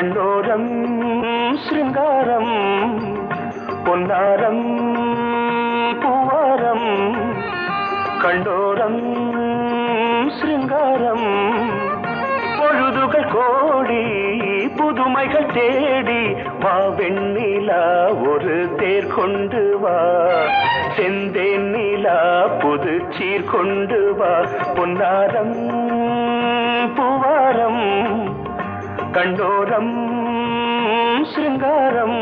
கண்ணோரம் சிருங்காரம் பொன்னாரம் பூவாரம் கண்ணோரம் சிருங்காரம் பொழுதுகள் கோடி புதுமைகள் தேடி வா வெண்ணிலா ஒரு தேர் கொண்டு வா செந்தேன் நிலா புது சீர் கொண்டு வா பொன்னாரம் பூவாரம் கண்ணோரம் சிருங்காரம்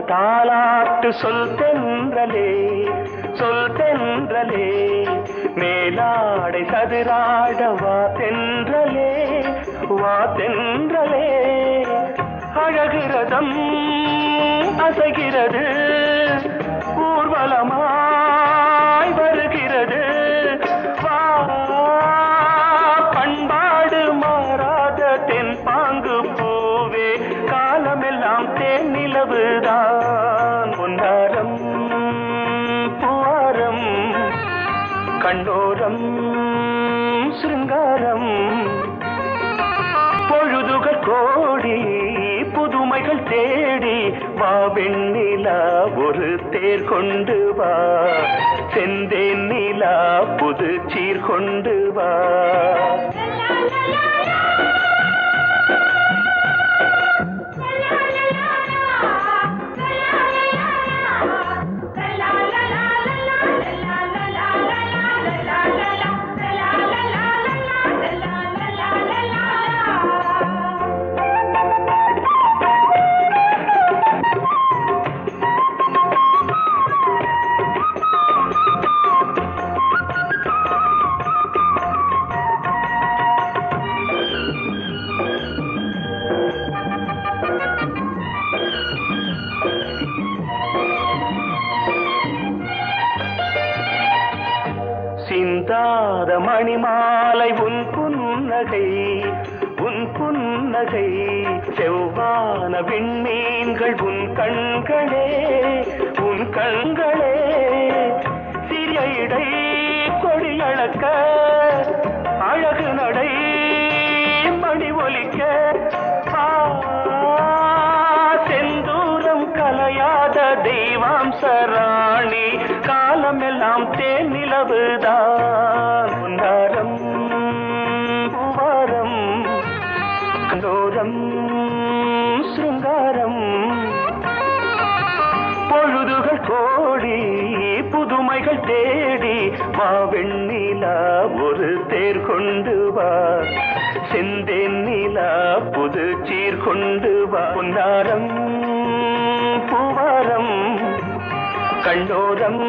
தாலாட்டு சொல் தென்றலே மேலாடை சதுராட வா தென்றலே அழகிறதம் அசைகிறது ஊர்வலமாய் வருகிறது வா பண்பாடு மாறாத தென் பாங்கு பூவே காலமெல்லாம் தேன் நிலவுதான் பொன்னாரம் பூவாரம் கண்ணோரம் சிருங்காரம் பொழுதுகள் கோடி புதுமைகள் தேடி வா வெண்ணிலா ஒரு தேர் கொண்டு வா செந்தேன் நிலா புது சீர் கொண்டு வா சிந்தாத மணிமாலை உன் புன்னகை செவ்வான விண்மீன்கள் உன் கண்களே சிறிய இடை கொடியளக்க அழகு நடை மணி ஒலிக்க செந்தூரம் கலையாத தெய்வாம்சராணி காலமெல்லாம் தேன் நிலவுதான் பொன்னாரம் பூவாரம் கண்ணோரம் சிருங்காரம் பொழுதுகள் கோடி புதுமைகள் தேடி வா வெண்ணிலா ஒரு தேர் கொண்டு வா செந்தேன் நிலா புது சீர் கொண்டு வா பொன்னாரம் பூவாரம் கண்ணோரம்